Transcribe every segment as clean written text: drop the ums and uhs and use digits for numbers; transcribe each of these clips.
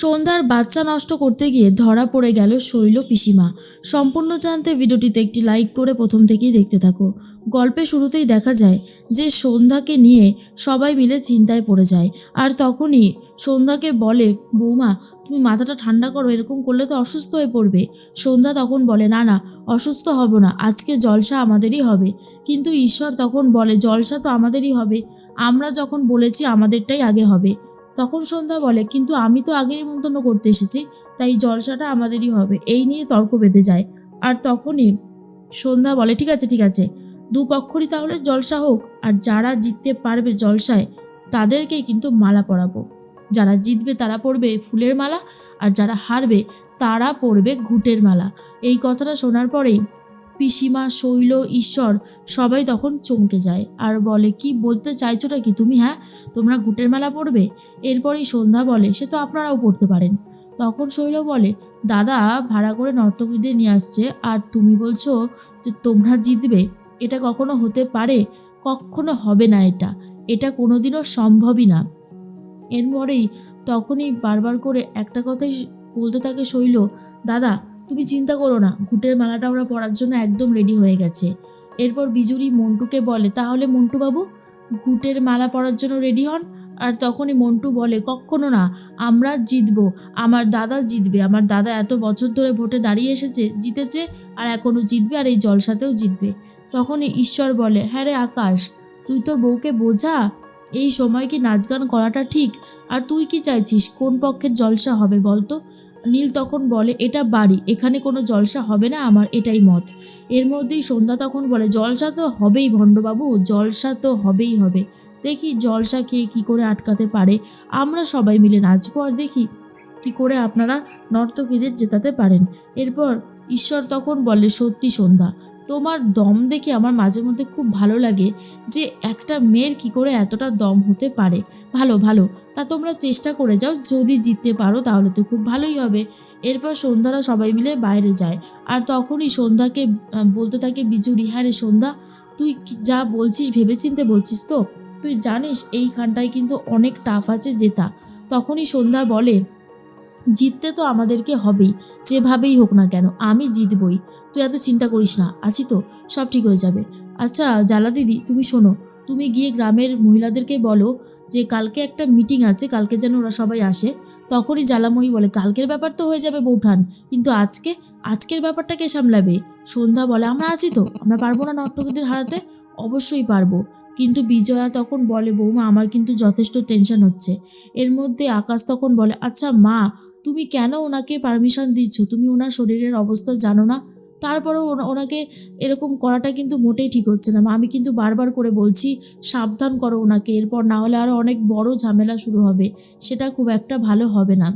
সন্ধ্যার বাচ্চা নষ্ট করতে গিয়ে ধরা পড়ে গেল শৈল পিসিমা। সম্পূর্ণ জানতে ভিডিওটিতে একটি লাইক করে প্রথম থেকেই দেখতে থাকো। গল্পে শুরুতেই দেখা যায় যে সন্ধ্যাকে নিয়ে সবাই মিলে চিন্তায় পড়ে যায়। আর তখনই সন্ধ্যাকে বলে, বৌমা তুমি মাথাটা ঠান্ডা করো, এরকম করলে তো অসুস্থ হয়ে পড়বে। সন্ধ্যা তখন বলে, না না, অসুস্থ হব না, আজকে জলসা আমাদেরই হবে। কিন্তু ঈশ্বর তখন বলে, জলসা তো আমাদেরই হবে, আমরা যখন বলেছি আমাদেরটাই আগে হবে। তখন সন্ধ্যা বলে, কিন্তু আমি তো আগে নিমন্ত্রণ করতে এসেছি, তাই জলসাটা আমাদেরই হবে। এই নিয়ে তর্ক বেঁধে যায়। আর তখনই সন্ধ্যা বলে, ঠিক আছে ঠিক আছে, দুপক্ষরই তাহলে জলসা হোক, আর যারা জিততে পারবে জলসায় তাদেরকেই কিন্তু মালা পরাবো। যারা জিতবে তারা পরবে ফুলের মালা, আর যারা হারবে তারা পরবে ঘুঁটের মালা। এই কথাটা শোনার পরেই পিসিমা, শৈল, ঈশ্বর সবাই তখন চমকে যায় আর বলে, কি বলতে চাইছোটা কি তুমি? হ্যাঁ, তোমরা ঘুঁটের মালা পরবে? এরপরই সন্ধ্যা বলে, সে তো আপনারাও পড়তে পারেন। তখন শৈল বলে, দাদা ভাড়া করে নর্তকীদের নিয়ে আসছে, আর তুমি বলছো যে তোমরা জিতবে? এটা কখনো হতে পারে? কখনো হবে না, এটা এটা কোনোদিনও সম্ভবই না। এরপরেই তখনই বারবার করে একটা কথাই বলতে থাকে শৈল, দাদা তুমি চিন্তা করো না, ঘুঁটের মালাটা ওরা পরার জন্য একদম রেডি হয়ে গেছে। এরপর বিজুরি মন্টুকে বলে, তাহলে মন্টু বাবু ঘুঁটের মালা পরার জন্য রেডি হন। আর তখনই মন্টু বলে, কখনো না, আমরা জিতবো, আমার দাদা জিতবে, আমার দাদা এত বছর ধরে ভোটে দাঁড়িয়ে এসেছে, জিতেছে, আর এখনও জিতবে, আর এই জলসাতেও জিতবে। তখনই ঈশ্বর বলে, হ্যাঁ রে আকাশ, তুই তোর বউকে বোঝা, এই সময় কি নাচ গান করাটা ঠিক? আর তুই কি চাইছিস, কোন পক্ষের জলসা হবে বলতো? নীল তখন বলে, এটা বাড়ি, এখানে কোনো জলসা হবে না, আমার এটাই মত। এর মধ্যেই সন্ধ্যা তখন বলে, জলসা তো হবেই ভণ্ডবাবু, জলসা তো হবেই হবে। দেখি জলসা কে কি করে আটকাতে পারে, আমরা সবাই মিলে নাচবো, আর দেখি কি করে আপনারা নর্তকীদের জেতাতে পারেন। এরপর ঈশ্বর তখন বলে, সত্যি সন্ধ্যা, তোমার দম দেখে আমার মাঝে মধ্যে খুব ভালো লাগে, যে একটা মেয়ের কি করে এতটা দম হতে পারে। ভালো ভালো, তা তোমরা চেষ্টা করে যাও, যদি জিততে পারো তাহলে তো খুব ভালোই হবে। এরপর সন্ধ্যারা সবাই মিলে বাইরে যায়। আর তখনই সন্ধ্যাকে বলতে থাকে বিজুরি, হ্যাঁ রে সন্ধ্যা, তুই যা বলছিস ভেবেচিন্তে বলছিস তো? তুই জানিস এইখানটায় কিন্তু অনেক টাফ আছে জেতা। তখনই সন্ধ্যা বলে, জিততে তো আমাদেরকে হবেই, যেভাবেই হোক না কেন আমি জিতবই, তুই এত চিন্তা করিস না, আছি তো, সব ঠিক হয়ে যাবে। আচ্ছা জালা দিদি, তুমি শোনো, তুমি গিয়ে গ্রামের মহিলাদেরকে বলো যে কালকে একটা মিটিং আছে, কালকে যেন ওরা সবাই আসে। তখনই জ্বালাময়ী বলে, কালকের ব্যাপার তো হয়ে যাবে বৌঠান, কিন্তু আজকের ব্যাপারটা কে সামলাবে? সন্ধ্যা বলে, আমরা আছি তো, আমরা পারবো না নর্তকীদের হারাতে? অবশ্যই পারবো। কিন্তু বিজয়া তখন বলে, বৌমা আমার কিন্তু যথেষ্ট টেনশন হচ্ছে। এর মধ্যে আকাশ তখন বলে, আচ্ছা মা, তুমি কেন ওনাকে পারমিশন দিচ্ছ? তুমি ওনার শরীরের অবস্থা জানো না? তারপরেও ওনাকে এরকম করাটা কিন্তু মোটেই ঠিক হচ্ছে না মা, আমি কিন্তু বারবার করে বলছি সাবধান করো ওনাকে, এরপর না হলে আরও অনেক বড় ঝামেলা শুরু হবে, সেটা খুব একটা ভালো হবে না।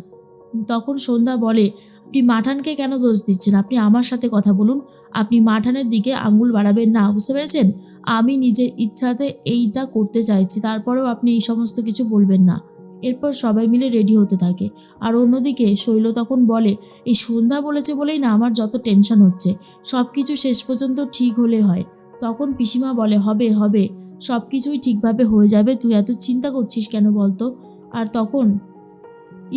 তখন সন্ধ্যা বলে, আপনি মাঠানকে কেন দোষ দিচ্ছেন? আপনি আমার সাথে কথা বলুন, আপনি মাঠানের দিকে আঙুল বাড়াবেন না, বুঝতে পেরেছেন? আমি নিজের ইচ্ছাতে এইটা করতে চাইছি, তারপরেও আপনি এই সমস্ত কিছু বলবেন না। এরপর সবাই মিলে রেডি হতে থাকে। আর অন্যদিকে শৈল তখন বলে, এই সন্ধ্যা বলেছে বলেই না আমার যত টেনশন হচ্ছে, সব কিছু শেষ পর্যন্ত ঠিক হলে হয়। তখন পিসিমা বলে, হবে হবে, সব কিছুই ঠিকভাবে হয়ে যাবে, তুই এত চিন্তা করছিস কেন বলতো? আর তখন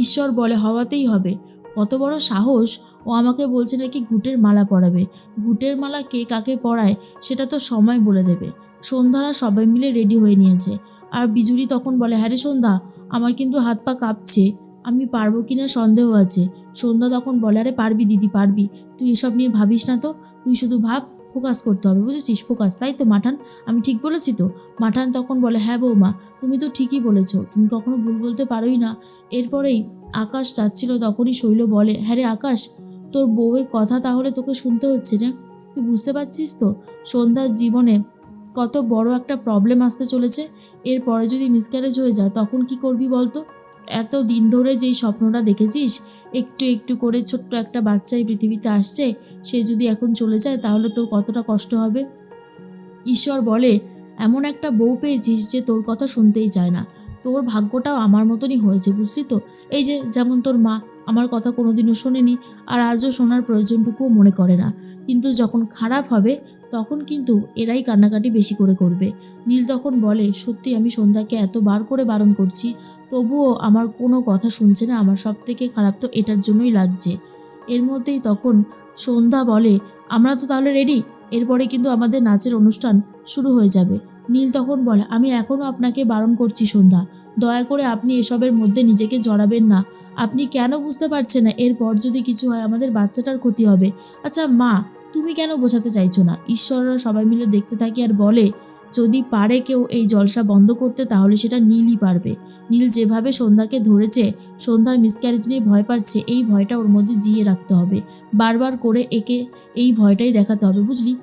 ঈশ্বর বলে, হওয়াতেই হবে। কত বড় সাহস, ও আমাকে বলছে নাকি ঘুঁটের মালা পরাবে। ঘুঁটের মালা কে কাকে পরায় সেটা তো সময় বলে দেবে। সন্ধ্যারা সবাই মিলে রেডি হয়ে নিয়েছে। আর বিজুরি তখন বলে, হ্যাঁ রে সন্ধ্যা, আমার কিন্তু হাত পা কাঁপছে, আমি পারবো কিনা সন্দেহ আছে। সন্ধ্যা তখন বলে, আরে পারবি দিদি পারবি, তুই এসব নিয়ে ভাবিস না তো, তুই শুধু ভাব, ফোকাস করতে হবে, বুঝেছিস? ফোকাস, তাই তো মাঠান, আমি ঠিক বলেছি তো? মাঠান তখন বলে, হ্যাঁ বৌমা, তুমি তো ঠিকই বলেছো, তুমি কখনো ভুল বলতে পারোই না। এরপরেই আকাশ যাচ্ছিল, তখনই শৈল বলে, হ্যাঁ রে আকাশ, তোর বউয়ের কথা তাহলে তোকে শুনতে হচ্ছে রে, তুই বুঝতে পারছিস তো সন্ধ্যার জীবনে কত বড় একটা প্রবলেম আসতে চলেছে? এরপরে যদি মিসক্যারেজ হয়ে যায় তখন কি করবি বলতো? এত দিন ধরে যেই স্বপ্নটা দেখেছিস, একটু একটু করে ছোট্ট একটা বাচ্চাই পৃথিবীতে আসছে, সে যদি এখন চলে যায় তাহলে তোর কতটা কষ্ট হবে। ঈশ্বর বলে, এমন একটা বউ পেয়েছিস যে তোর কথা শুনতেই চায় না। তোর ভাগ্যটাও আমার মতনই হয়েছে, বুঝলি তো? এই যে যেমন তোর মা আমার কথা কোনোদিনও শোনেনি, আর আজও শোনার প্রয়োজনটুকুও মনে করে না, কিন্তু যখন খারাপ হবে তখন কিন্তু এরাই কান্নাকাটি বেশি করে করবে। নীল তখন বলে, সত্যি আমি সন্ধ্যাকে এতবার করে বারণ করছি, তবুও আমার কোনো কথা শুনছে না। আমার সব থেকে খারাপ তো এটার জন্যই লাগছে। এর মধ্যেই তখন সন্ধ্যা বলে, আমরা তো তাহলে রেডি, এরপরে কিন্তু আমাদের নাচের অনুষ্ঠান শুরু হয়ে যাবে। নীল তখন বলে, আমি এখনও আপনাকে বারণ করছি সন্ধ্যা, দয়া করে আপনি এসবের মধ্যে নিজেকে জড়াবেন না। আপনি কেন বুঝতে পারছেন না এরপর যদি কিছু হয় আমাদের বাচ্চাটার ক্ষতি হবে? আচ্ছা মা, তুমি কেন বোঝাতে চাইছো না? ঈশ্বররা সবাই মিলে দেখতে থাকে আর বলে, যদি পারে কেউ এই জলসা বন্ধ করতে তাহলে সেটা নীলই পারবে। নীল যেভাবে সন্ধ্যাকে ধরেছে, সন্ধ্যার মিসক্যারেজ নিয়ে ভয় পাচ্ছে, এই ভয়টা ওর মধ্যে জিয়ে রাখতে হবে, বারবার করে একে এই ভয়টাই দেখাতে হবে, বুঝলি?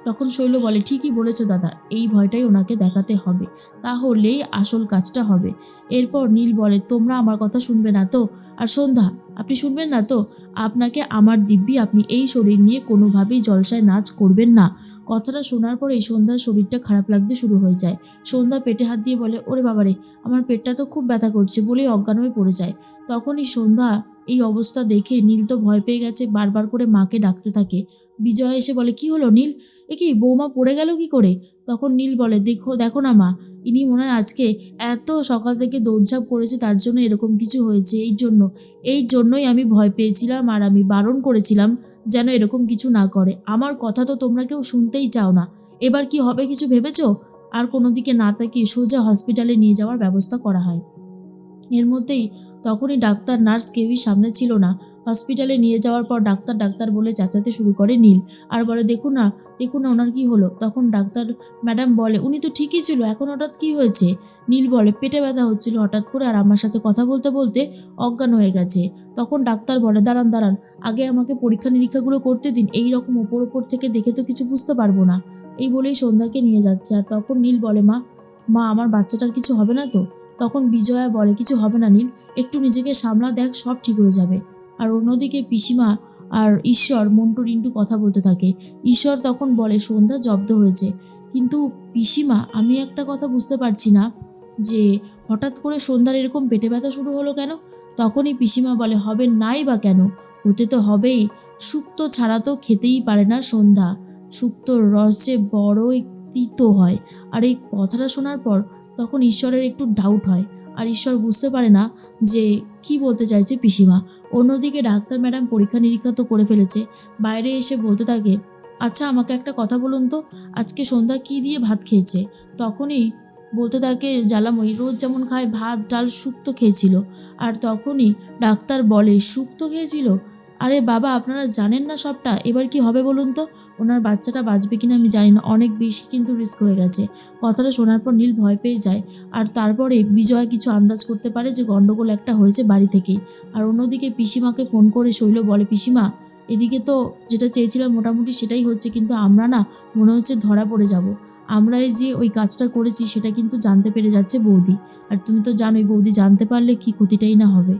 তখন শৈল বলে, ঠিকই বলেছো দাদা, এই ভয়টাই ওনাকে দেখাতে হবে, তাহলেই আসল কাজটা হবে। এরপর নীল বলে, তোমরা আমার কথা শুনবে না তো? আর সন্ধ্যা, আপনি শুনবেন না তো? আপনাকে আমার দিব্যি, আপনি এই শরীর নিয়ে কোনোভাবেই জলসায় নাচ করবেন না। কথাটা শোনার পর এই সন্ধ্যার শরীরটা খারাপ লাগতে শুরু হয়ে যায়। সন্ধ্যা পেটে হাত দিয়ে বলে, ওরে বাবারে, আমার পেটটা তো খুব ব্যথা করছে, বলেই অজ্ঞান হয়ে পড়ে যায়। তখনই সন্ধ্যা এই অবস্থা দেখে নীল তো ভয় পেয়ে গেছে, বারবার করে মাকে ডাকতে থাকে। বিজয় এসে বলে, কি হলো নীল, এ কি বৌমা পড়ে গেল কি করে? তখন নীল বলে, দেখো দেখো না মা, ইনি মনে হয় আজকে এত সকাল থেকে দৌড়ঝাঁপ করেছে, তার জন্য এরকম কিছু হয়েছে। এই জন্যই আমি ভয় পেয়েছিলাম, আর আমি বারণ করেছিলাম যেন এরকম কিছু না করে। আমার কথা তো তোমরা কেউ শুনতেই চাও না। এবার কি হবে কিছু ভেবেছো? আর কোনো দিকে না তাকিয়ে সোজা হসপিটালে নিয়ে যাওয়ার ব্যবস্থা করা হয়। এর মধ্যেই তখনই ডাক্তার নার্স কেউই সামনে ছিল না। হসপিটালে নিয়ে যাওয়ার পর ডাক্তার ডাক্তার বলে চেঁচাতে শুরু করে নীল, আর বলে, দেখুন না দেখুন না ওনার কি হলো? তখন ডাক্তার ম্যাডাম বলে, উনি তো ঠিকই ছিল, এখন হঠাৎ কি হয়েছে? নীল বলে, পেটে ব্যথা হচ্ছিল হঠাৎ করে, আর আমার সাথে কথা বলতে বলতে অজ্ঞান হয়ে গেছে। তখন ডাক্তার বলে, দাঁড়ান দাঁড়ান, আগে আমাকে পরীক্ষা নিরীক্ষাগুলো করতে দিন, এই রকম ওপর ওপর থেকে দেখে তো কিছু বুঝতে পারবো না। এই বলেই সন্ধ্যাকে নিয়ে যাচ্ছে। আর তখন নীল বলে, মা মা আমার বাচ্চাটার কিছু হবে না তো? তখন বিজয়া বলে, কিছু হবে না নীল, একটু নিজেকে সামলা, দেখ সব ঠিক হয়ে যাবে। আর অন্যদিকে পিসিমা আর ঈশ্বর মন্টু রিন্টু কথা বলতে থাকে। ঈশ্বর তখন বলে, সন্ধ্যা জব্দ হয়েছে, কিন্তু পিসিমা আমি একটা কথা বুঝতে পারছি না, যে হঠাৎ করে সন্ধ্যার এরকম পেটে ব্যথা শুরু হলো কেন? তখনই পিসিমা বলে, হবে নাই বা কেন, হতে তো হবেই। শুক্তো ছাড়া তো খেতেই পারে না সন্ধ্যা, শুক্তোর রস যে বড়ই তিতো হয়। আর এই কথাটা শোনার পর তখন ঈশ্বরের একটু ডাউট হয়, আর ঈশ্বর বুঝতে পারে না যে কি বলতে চাইছে পিসিমা। অন্যদিকে ডাক্তার ম্যাডাম পরীক্ষা নিরীক্ষা তো করে ফেলেছে, বাইরে এসে বলতে থাকে, আচ্ছা আমাকে একটা কথা বলুন তো, আজকে সন্ধ্যা কি দিয়ে ভাত খেয়েছে? তখনই বলতে থাকে জ্বালাময়ী, রোজ যেমন খায় ভাত ডাল শুক্তো খেয়েছিল। আর তখনই ডাক্তার বলে, শুক্তো খেয়েছিল? আরে বাবা, আপনারা জানেন না সবটা, এবার কি হবে বলুন তো? ওনার বাচ্চাটা বাঁচবে কিনা আমি জানি না, অনেক বেশি কিন্তু রিস্ক হয়ে গেছে। কথাটা শোনার পর নীল ভয় পেয়ে যায়। আর তারপরে বিজয় কিছু আন্দাজ করতে পারে যে গন্ডগোল একটা হয়েছে বাড়ি থেকেই। আর অন্যদিকে পিসিমাকে ফোন করে শৈল বলে, পিসিমা এদিকে তো যেটা চেয়েছিলাম মোটামুটি সেটাই হচ্ছে, কিন্তু আমরা না মনে হচ্ছে ধরা পড়ে যাব। আমরা এই যে ওই কাজটা করেছি সেটা কিন্তু জানতে পেরে যাচ্ছে বৌদি, আর তুমি তো জানোই বৌদি জানতে পারলে কি ক্ষতিটাই না হবে।